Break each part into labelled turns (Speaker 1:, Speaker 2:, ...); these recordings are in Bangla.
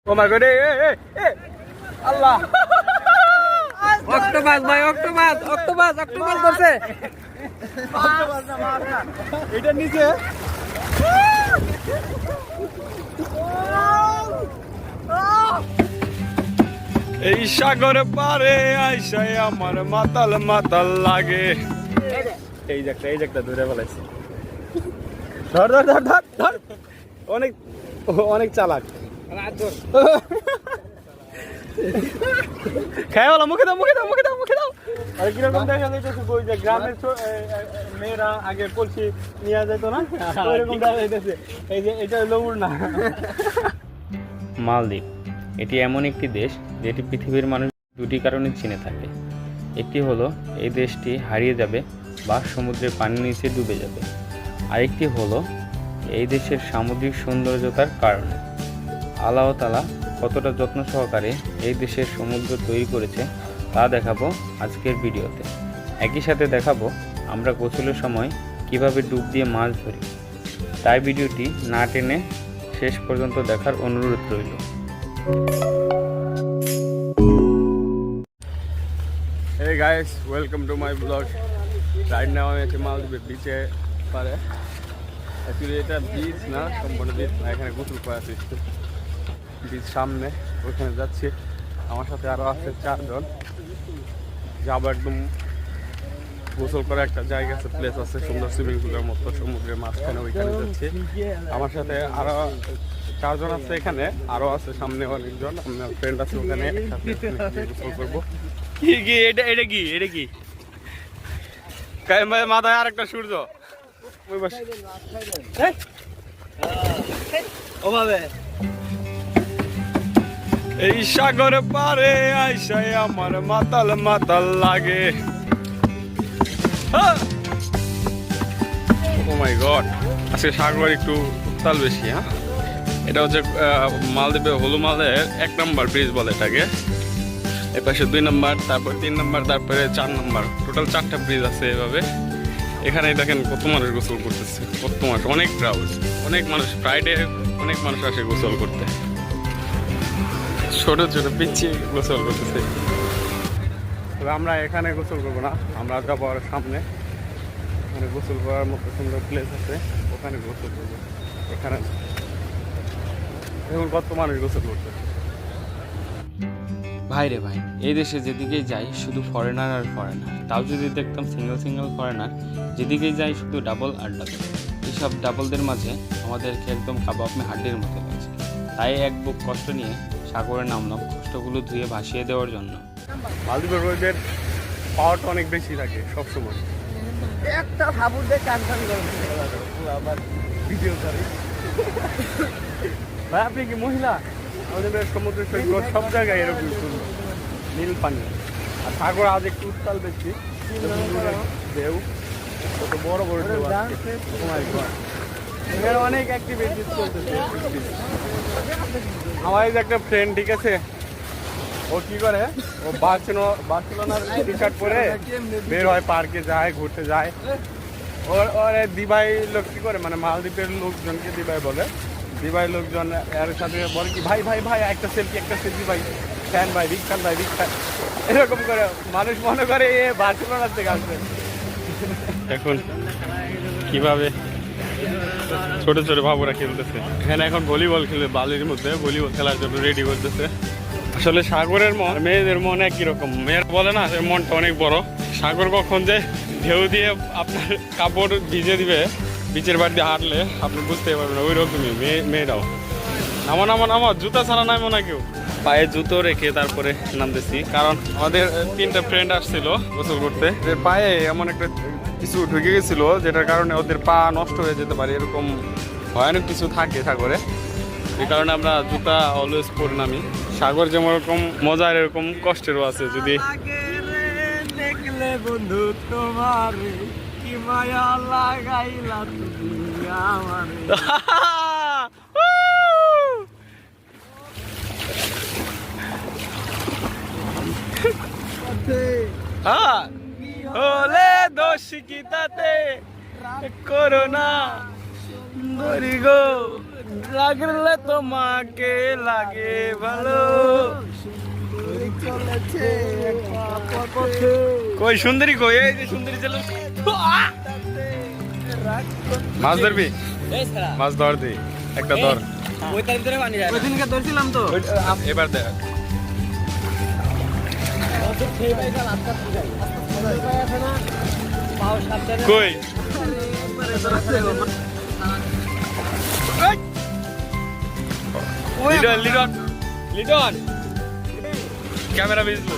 Speaker 1: ও মাই গড, আল্লাহ! অক্টোপাস ভাই, অক্টোপাস অক্টোপাস অক্টোপাস ধরছে। এটা নিচে এই সাগর পারে আইসাই আমার মাতাল মাতাল লাগে। এই একটা ধরে ফেলাইছে। ধর ধর ধর ধর ধর, অনেক অনেক চালাক। খেয়ে বলো, মুখে দাও মুখে দাও মুখে দাও মুখে দাও। আরে কিরকম দেখা যাইতেছে, ওই যে গ্রামের মেয়েরা আগে কলসি নিয়ে যেত না, ওইরকম দেখা যাইতেছে। এই যে এটা লবুর না।
Speaker 2: মালদ্বীপ এটি এমন একটি দেশ যেটি পৃথিবীর মানুষ দুটি কারণে চিনে থাকে। একটি হলো এই দেশটি হারিয়ে যাবে বা সমুদ্রের পানির নিচে ডুবে যাবে, আরেকটি হলো এই দেশের সামুদ্রিক সৌন্দর্যতার কারণে। আল্লাহ তাআলা কতটা যত্ন সহকারে এই দেশের সমুদ্র তৈরি করেছে তা দেখাবো আজকের ভিডিওতে। একই সাথে দেখাবো আমরা গোসলের সময় কিভাবে ডুব দিয়ে মাছ ধরি। তাই ভিডিওটি না টেনে শেষ পর্যন্ত দেখার অনুরোধ রইল।
Speaker 1: Hey guys, welcome to my vlog. Right now আমি আছি মালদ্বীপের বিচে পারে। অ্যাকচুয়ালি এটা বিচ না, সম্পূর্ণ বিচ না, এখানে গোসল করা আছে। বিচ সামনে, ওখানে যাচ্ছি। আমার সাথে আরও আছে 4 জন। যাবো একদম গোসল করা একটা জায়গা আছে, প্লেস আছে সুন্দর, সুইমিং পুলের মতো, সমুদ্রের মাঝখানে, ওইখানে যাচ্ছি। আমার সাথে আরও 4 জন আছে এখানে, আরও আছে সামনে অনেকজন। আমার ফ্রেন্ড আছে ওখানে, গোসল করবো। কি কি এটা এটা কি এটা কি মাথায় আর একটা সূর্য ওভাবে। এই সাগর পারে আইসাই আমার মাতাল মাতাল লাগে। ও মাই গড, আজকে সাগর একটু উত্তাল বেশি। হ্যাঁ, এটা হচ্ছে মালদ্বীপে হলুমালের 1 নম্বর ব্রিজ বলে এটাকে। এর পাশে 2 নম্বর, তারপর 3 নম্বর, তারপরে 4 নম্বর, টোটাল 4টা ব্রিজ আছে এভাবে। এখানে দেখেন কত মানুষ গোসল করতেছে, কত মানুষ, অনেক ক্রাউড, অনেক মানুষ। ফ্রাইডে অনেক মানুষ আসে গোসল করতে, ছোট ছোট পিচ্ছি গোসল করতেছে। তবে আমরা এখানে গোসল করবো না, আমরা যাবো আর সামনে। এখানে গোসল করার মতো সুন্দর প্লেস আছে, ওখানে গোসল করবো। এখানে এখন কত মানুষ গোসল করতেছে।
Speaker 2: ভাই রে ভাই, এই দেশে যেদিকেই যাই শুধু ফরেনার আর ফরেনার। তাও যদি দেখতাম সিঙ্গেল ফরেনার, যেদিকেই যাই শুধু ডাবল আর ডাবল। এইসব ডাবলদের মাঝে আমাদেরকে একদম কাবাব মে হাড্ডির মতো লাগছে। তাই এক বুক কষ্ট নিয়ে সাগরে নামলাম, কষ্টগুলো ধুয়ে ভাসিয়ে দেওয়ার জন্য।
Speaker 1: মালদ্বীপের রোদের পাওয়ারটা অনেক বেশি থাকে সবসময়। একটা ভাবুর দিয়ে কান আবার ভিডিও করে। ভাই আপনি কি মহিলা? আমাদের সমুদ্র সৈকত সব জায়গায় এরকম সুন্দর নীল পানি, আর সাগর আজ একটু উত্তাল বেশি। ঢেউ কত বড় বড় ঢেউ আছে। এখানে অনেক অ্যাক্টিভিটিস চলতেছে। আমার এই যে একটা ফ্রেন্ড, ঠিক আছে, ও কি করে, ও বার্সেলোনার টি শার্ট পরে বের হয়, পার্কে যায়, ঘুরতে যায়। ওর দিবাই লোক কি করে, মানে মালদ্বীপের লোকজনকে দিবাই বলে। দিবাই লোকজন এর সাথে বলে কি, ভাই ভাই ভাই একটা সেলফি ভাই, ফ্যান ভাই, বিগ ফ্যান ভাই, বিগ ফ্যান, এরকম করে। মানুষ মনে করে এ বার্সেলোনার থেকে আসবে। এখন কিভাবে ছোট ছোট বাবুরা খেলতেছে এখানে। এখন ভলিবল খেলবে, বালির মধ্যে ভলিবল খেলার জন্য রেডি করতেছে। আসলে সাগরের মন, মেয়েদের মন একই রকম। মেয়েরা বলে না, মনটা অনেক বড়। সাগর কখন যে ঢেউ দিয়ে আপনার কাপড় ভিজে দিবে, বিচের বাড়ি দিয়ে হাঁটলে আপনি বুঝতেই পারবেন না। ওই রকমই মেয়েরাও। নামো, জুতা ছাড়া নামো না কেউ, পায়ে জুতো রেখে তারপরে নামতেছি। কারণ আমাদের 3টা ফ্রেন্ড আসছিল গোসল করতে, ওদের পায়ে এমন একটা কিছু ঢুকে গেছিল, যেটার কারণে ওদের পা নষ্ট হয়ে যেতে পারে, এরকম ভয়ানক কিছু থাকে সাগরে। এই কারণে আমরা জুতা অলওয়েজ পরে নামি। সাগর যেমন এরকম মজার, এরকম কষ্টেরও আছে। যদি দেখলে বন্ধু তোমার কি মায়া লাগাইলা তুমি আমারে। হলে দোষ কি তাতে করোনা ধরি গো, লাগলে তোমাকে লাগে ভালো। কই সুন্দরী কই? এই যে সুন্দরী চলো। মাছ ধরবি? মাছ ধর দি, একটা ধর।
Speaker 3: ওইদিনকে ধরছিলাম তো।
Speaker 1: এবার দেখ কই লিটন লিটন লিটন ক্যামেরা ভিজবো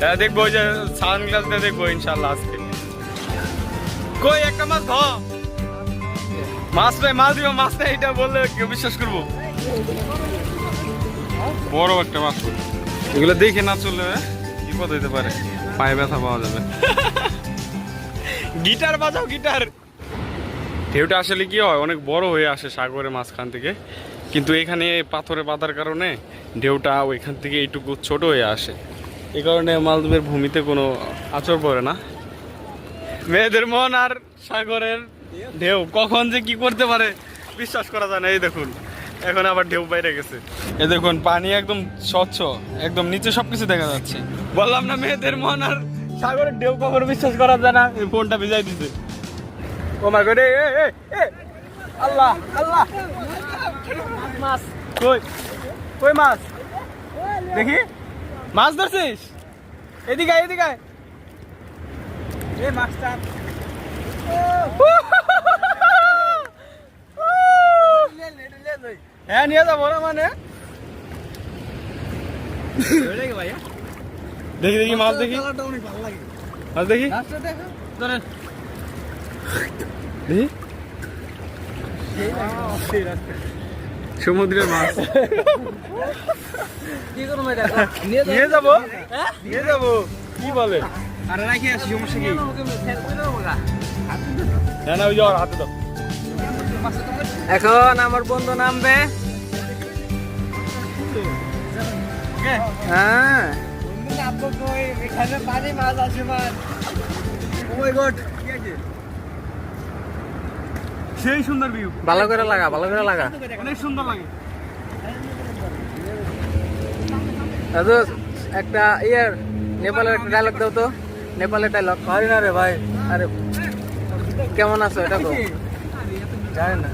Speaker 1: হ্যাঁ দেখবো ওই যে সানগ্লাস দিয়ে দেখবো ইনশাল্লাহ আজকে। কই একটা মাছ ধর, মাছ নাই মাছ দিব, মাছ নাই এটা বললে কেউ বিশ্বাস করবো? বড় একটা মাছ, এগুলো দেখে না চললে বিপদ হইতে পারে, পায়ে ব্যথা পাওয়া যাবে। গিটার বাজাও গিটার। ঢেউটা আসলে কি হয়, অনেক বড় হয়ে আসে সাগরের মাঝখান থেকে, কিন্তু এখানে পাথরে বাঁধার কারণে ঢেউটা ওইখান থেকে এইটুকু ছোট হয়ে আসে। এই কারণে মালদ্বীপের ভূমিতে কোনো আঁচড় পড়ে না। মেয়েদের মন আর সাগরের ঢেউ কখন যে কি করতে পারে বিশ্বাস করা যায় না। এই দেখুন এখন আবার ঢেউ বাইরে গেছে। এই দেখুন পানি একদম স্বচ্ছ, একদম নিচে সবকিছু দেখা যাচ্ছে। বললাম না মেয়েদের মন আর সাগরের ঢেউ কখন বিশ্বাস করা যায় না। এই ফোনটা ভিজাই দিছে। ও মাই গড, আল্লাহ আল্লাহ, মাছ কই কই মাছ দেখি, মাছ ধরছিস? এদিকে এদিকে এই মাছটা হ্যাঁ নিয়ে যাবো না মানে। দেখি দেখি মাছ দেখি, মাছ দেখি দেখি সমুদ্রের মাছ। নিয়ে যাবো নিয়ে যাবো কি বলে?
Speaker 3: আরে রাখি আসি, সমস্যা কি?
Speaker 1: না না ওই যাওয়ার হাতে দাও।
Speaker 3: এখন আমার বন্ধু নামবে। হ্যাঁ এখানে পানি মাছ আছে মাছ। ও মাই গড,
Speaker 1: সেই সুন্দর ভিউ,
Speaker 3: ভালো করে লাগা, ভালো করে লাগা,
Speaker 1: অনেক সুন্দর লাগে।
Speaker 3: দাদু একটা ইয়ার নেপালের একটা ডায়লগ দাও তো, নেপালের ডায়লগ। পারি না রে ভাই। আরে কেমন আছো এটা তো জানি না,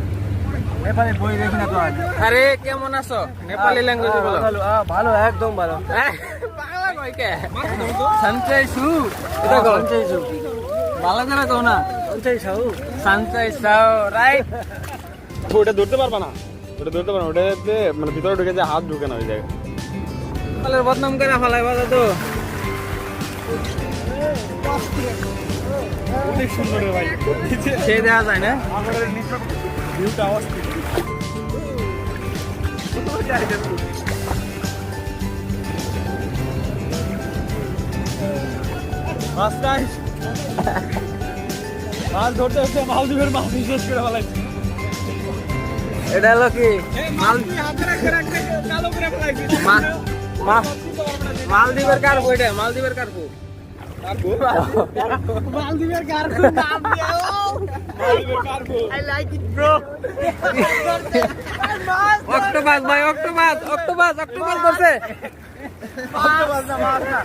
Speaker 3: নেপালি বই দেখি না তো। আরে কেমন আছো নেপালি ল্যাঙ্গুয়েজে বলো। ভালো একদম ভালো। বাংলা কই কে? সানচাইসু এটা কও। সানচাইসু ভালো করে কও না। সানচাইসু সানচাইসু রাইট।
Speaker 1: ওটা ধরতে পারবা না, ওটা ধরতে পারবা না, ওটাতে মানে ভিতরে ঢুকে যায়, হাত ঢুকে না ওই জায়গায়।
Speaker 3: নেপালের বদনাম করে ফেলাই বাজা তো।
Speaker 1: অনেক সুন্দর রে ভাই,
Speaker 3: সে দেখা যায় না।
Speaker 1: আমাদের নিচে ভিউটা অস্থির। মাছ নাই, মাছ ধরতে হচ্ছে মালদ্বীপের মাছ বিশেষ করে ফেলাইছে।
Speaker 3: এটা হলো কি মালদ্বীপের কার্পু, এটা মালদ্বীপের কার্পু। মালদ্বীপের কার্পু নাম দিও। I like it bro. Octopus ভাই, অক্টোপাস অক্টোপাস অক্টোপাস করছে।
Speaker 1: অক্টোপাস না, মাছ না,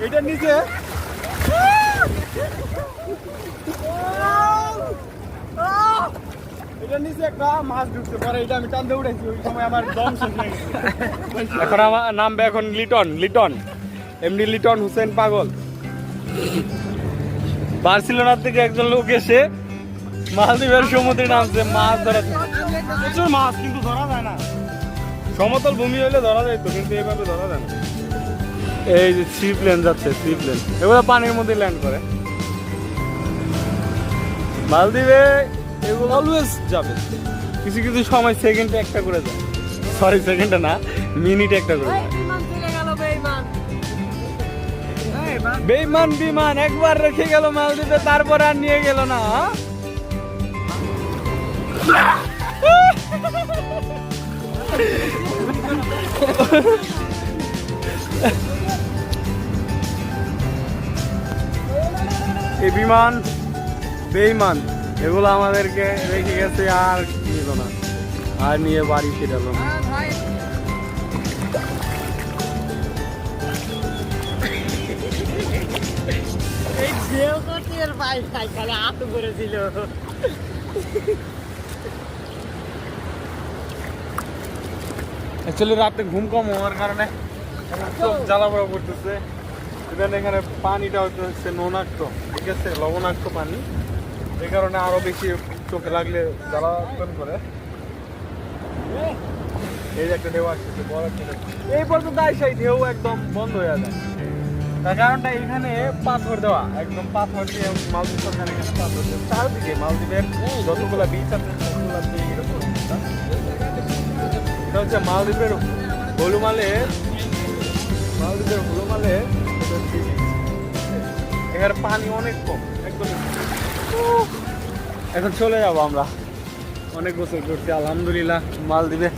Speaker 1: এটা নিচে এটা নিচে একটা মাছ ঢুকছে, পরে এটা আমি টানতে উঠেছি, ওই সময় আমার দম শেষ হয়ে গেছে। এখন আমার নামবে এখন লিটন, লিটন এমনি লিটন হুসেন পাগল। বার্সেলোনার থেকে একজন লোক এসে মালদ্বীপের সমুদ্রে নামছে মাছ ধরা। প্রচুর মাছ কিন্তু ধরা যায় না, সমতল ভূমি হইলে ধরা যায় তো, কিন্তু এইভাবে ধরা যায় না। এই যে সি প্লেন যাচ্ছে, সি প্লেন এগুলো পানির মধ্যে ল্যান্ড করে। মালদ্বীপে এগুলো অলওয়েজ যাবে, কিছু কিছু সময় সেকেন্ডে একটা করে যায়, সরি সেকেন্ডে না মিনিটে একটা করে যায়। বেইমান বিমান একবার রেখে গেল মালদ্বীপে, তারপর আর নিয়ে গেল না। এই বিমান বেঈমান এগুলো আমাদেরকে রেখে গেছে আর নিল না, আর নিয়ে বাড়ি ফিরালো না। অ্যাকচুয়ালি রাতে ঘুম কম হওয়ার কারণে চোখ জ্বালা পড়া পড়তেছে। এখানে পানিটা হচ্ছে নোনাক্ত, ঠিক আছে, লবণাক্ত পানি, এই কারণে আরো বেশি চোখে লাগলে জ্বালাতন করে। এই যে একটা ঢেউ আসছে বড় একটা ঢেউ, এই পর্যন্ত আইসাই ঢেউ একদম বন্ধ হয়ে যায়। তার কারণটা এখানে পাথর দেওয়া, একদম পাথর দিয়ে মালদ্বীপ সরকার এখানে পাথর দেওয়া চারদিকে। মালদ্বীপের যতগুলা বিচ আছে সবগুলা দিয়ে এরকম। এটা হচ্ছে মালদ্বীপের হলুমালে, এখানে পানি অনেক কম একদম। এখন চলে যাবো আমরা, অনেক গোসল করছি আলহামদুলিল্লাহ মালদ্বীপে।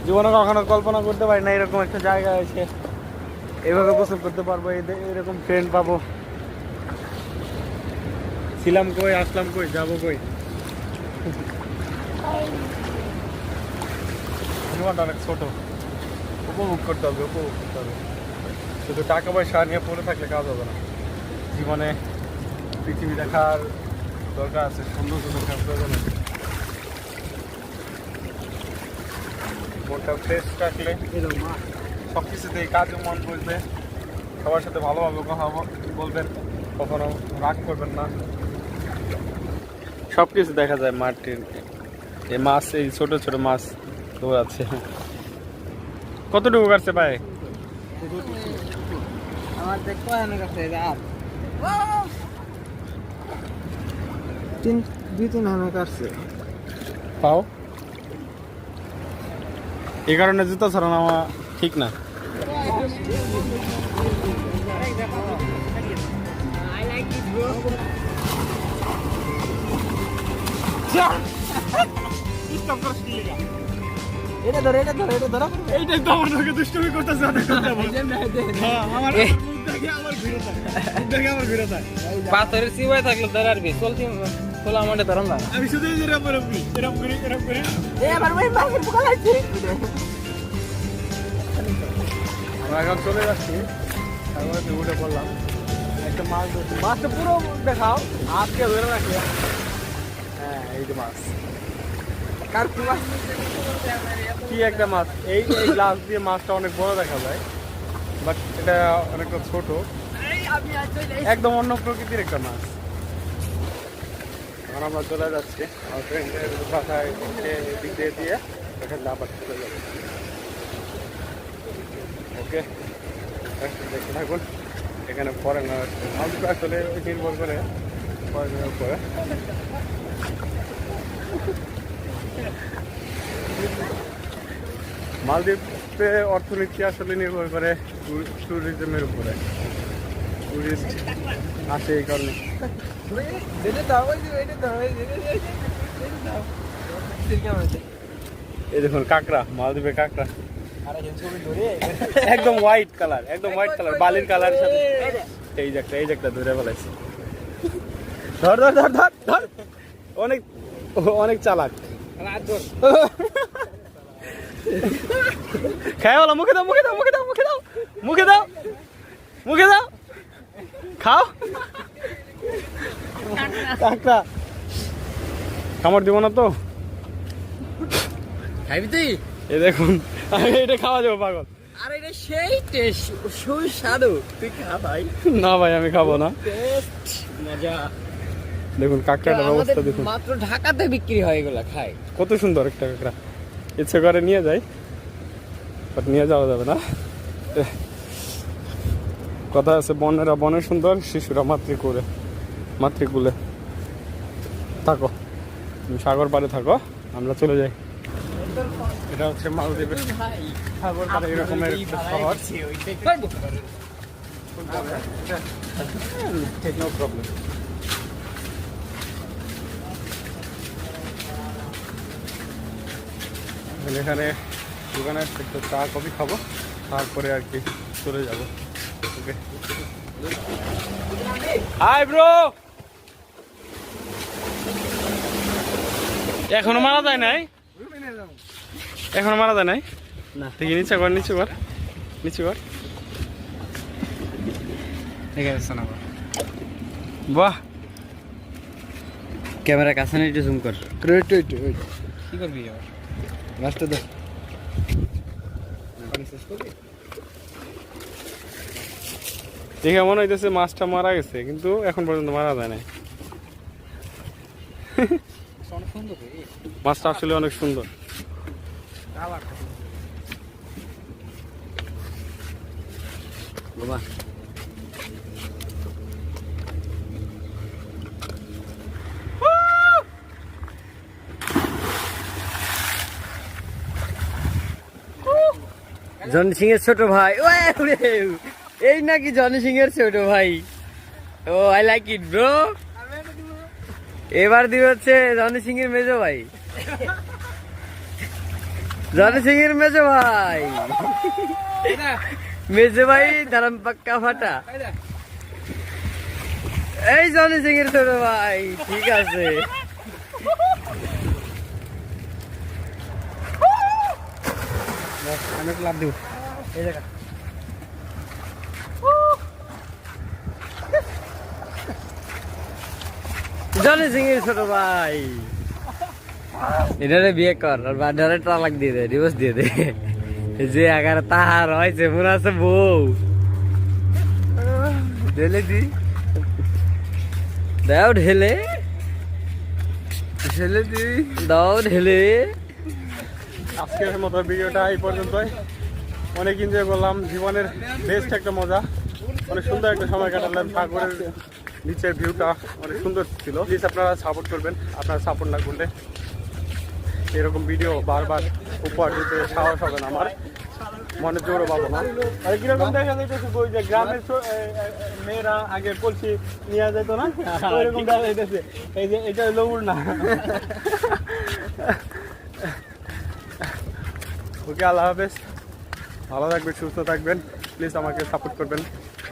Speaker 1: জীবনে কখনো কল্পনা করতে পারি না এরকম একটা জায়গা আছে, এভাবে গোসল করতে পারবো, এরকম ফ্রেন্ড পাবো। ছিলাম কই, আসলাম কই, যাবো কই। জীবনটা অনেক ছোট, উপভোগ করতে হবে, উপভোগ করতে হবে। শুধু টাকা পয়সা নিয়ে পড়ে থাকলে কাজ হবে না। জীবনে পৃথিবী দেখার দরকার আছে, সৌন্দর্য দেখার প্রয়োজন আছে। মনটা ফ্রেশ রাখলে সব কিছুতেই কাজে মন বসবে। সবার সাথে ভালোভাবে কথা বলবেন, কখনো রাগ করবেন না। সব কিছু দেখা যায় মাটির। এই মাছ, এই ছোট ছোট মাছ দৌড়াচ্ছে। কতটুকু কাটছে ভাই?
Speaker 3: আমার দেখো অনেক আছে, আর 2-3 হানা কাটছে।
Speaker 1: পাও এই কারণে জুতা ছাড়া নেওয়া ঠিক না।
Speaker 3: এটা ধরো, এটা ধরো, এটা ধরো।
Speaker 1: এইটাই তো আমার লোকে দুষ্টুমি করতেছে।
Speaker 3: পাথরের সিবাই থাকলে ধরারবি, চলতি খোলা মাঠে ধরম না।
Speaker 1: আমি শুধু এরকম করি। আমরা এখন চলে যাচ্ছি, তারপরে উঠে পড়লাম। একটা মাছ ধরছি, মাছটা পুরো দেখাও, আজকে ধরে রাখি। হ্যাঁ, এই যে মাছ, কি একটা মাছ। এই গ্লাস দিয়ে মাছটা অনেক বড় দেখা যায়, বাট এটা অনেকটা ছোট, একদম অন্য প্রকৃতির একটা মাছ। এখন আমরা চলে যাচ্ছি আমার ফ্রেন্ডের বাসায়, দিক দিয়ে এখানে আবার চলে যাবো। ওকে, দেখতে থাকুন। এখানে ফরেনার মালদ্বীপ আসলে নির্ভর করে ফরেনার উপরে। মালদ্বীপে অর্থনীতি আসলে নির্ভর করে ট্যুরিজমের উপরে। টুরিস্ট আসে এই কারণে। এই দেখুন কাঁকড়া, মালদ্বীপে কাঁকড়া একদম হোয়াইট কালার, একদম হোয়াইট কালার, বালির কালারের সাথে। এই যে একটা ধরে ফেলাইছে। ধর ধর ধর ধর ধর, অনেক অনেক চালাক। খাই বলো, মুখে দাও, মুখে দাও, মুখে দাও, মুখে দাও, মুখে দাও, মুখে দাও, খাও। কাঁকড়া কামড় দিব না তো?
Speaker 3: খাইবি তুই?
Speaker 1: এই দেখুন, এটা খাওয়া যাবো পাগল।
Speaker 3: আরে এটা সেই টেস্ট, সুস্বাদু। তুই খা ভাই।
Speaker 1: না ভাই, আমি খাবো না।
Speaker 3: মজা।
Speaker 1: দেখুন কাঁকড়াটার অবস্থা দেখুন।
Speaker 3: মাত্র ঢাকাতে বিক্রি হয় এগুলা, খায়।
Speaker 1: কত সুন্দর একটা কাঁকড়া। ইচ্ছে করে নিয়ে যাই, বাট নিয়ে যাওয়া যাবে না। কথা আছে, বনেরা বনে সুন্দর, শিশুরা মাতৃকুলে। থাকো, তুমি সাগর পাড়ে থাকো, আমরা চলে যাই। এটা হচ্ছে মালদ্বীপের সাগর পাড়ে এরকমের একটা শহর। No problem. এখানে দোকানে একটু চা কফি খাবো, তারপরে আর কি চলে যাবো। ওকে, হাই ব্রো। এখনো মারা যায় নাই? এখনো মারা যায় নাই?
Speaker 3: না।
Speaker 1: দেখি নিচে কর, নিচে কর, নিচে কর। বাহ,
Speaker 3: ক্যামেরা কাছে নিয়ে একটু জুম কর।
Speaker 1: কি করবি আবার?
Speaker 3: লাস্টে দে।
Speaker 1: দেখে মনে হইতেছে মাছটা মারা গেছে, কিন্তু এখন পর্যন্ত মারা যায় নাই। মাছটা আসলে অনেক সুন্দর।
Speaker 3: বাবা জনি সিং এর ছোট ভাই। এই নাকি জনি সিং এর ছোট ভাই? ও আই লাইক ইট ব্রো। এবার দিবে হচ্ছে জনি সিং এর মেজো ভাই। জনি সিং এর মেজো ভাই, মেজো ভাই ধারাম পাক্কা ফাটা। এই জনি সিং এর ছোট ভাই, ঠিক আছে। আমি লাভ দিব এই জায়গা। জনি সিং এর ছোট ভাই, এটারে বিয়ে কর আর বাডারে তালাক দিয়ে দে, ডিভোর্স দিয়ে দে। যে আগার তাহার হয়েছে মনে আছে বউ ঢেলে দি দাও, ঢেলে ঢেলে দি দাও, ঢেলে।
Speaker 1: আজকের মতো ভিডিওটা এই পর্যন্তই। অনেক এনজয় করলাম, জীবনের বেস্ট একটা মজা, অনেক সুন্দর একটা সময় কাটালাম। সাগরের নিচের ভিউটা অনেক সুন্দর ছিল। প্লিজ আপনারা সাপোর্ট করবেন, আপনারা সাপোর্ট না করলে এরকম ভিডিও বারবার উপহার দিতে সাহস হবে না আমার, মনে জোরও পাবো না। আর কিরকম দেখা যাইতেছে ওই যে গ্রামের মেয়েরা আগে কলসি নিয়ে যেত না, ওইরকম দেখা যাইতেছে। এই যে এটা হলো উড়না। ওকে, আল্লাহ হাফেজ, ভালো থাকবেন, সুস্থ থাকবেন। প্লিজ আমাকে সাপোর্ট করবেন।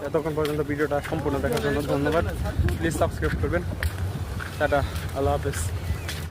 Speaker 1: এতক্ষণ পর্যন্ত ভিডিওটা সম্পূর্ণ দেখার জন্য ধন্যবাদ। প্লিজ সাবস্ক্রাইব করবেন। টাটা, আল্লাহ হাফেজ।